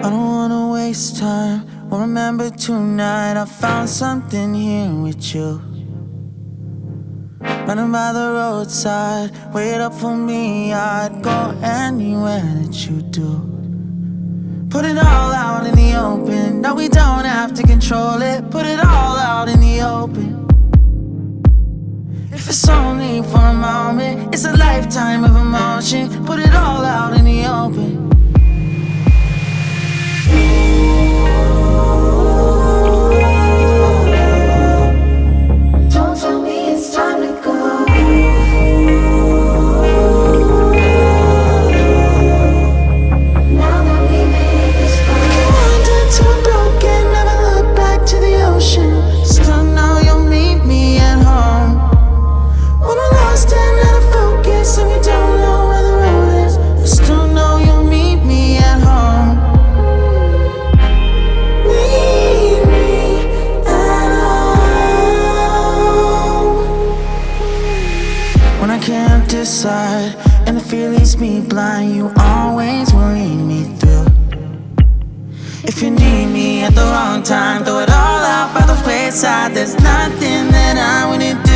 I don't wanna waste time. Well, remember tonight I found something here with you. Running by the roadside, wait up for me. I'd go anywhere that you do. Put it all out in the open. No, we don't have to control it. Put it all out in the open. If it's only for a moment, it's a lifetime of emotion. Put it all out in the open. Don't tell me it's time to go. Now that we made this far, Wandered to a broken, never look back to the ocean. Still know you'll meet me at home. When we're lost and out of focus and we don't know where the road is, I still know you'll meet me at home. Meet me at home. When I can't decide and the fear leaves me blind, you always will lead me through. If you need me at the wrong time, throw it all out by the wayside. There's nothing that I wouldn't do.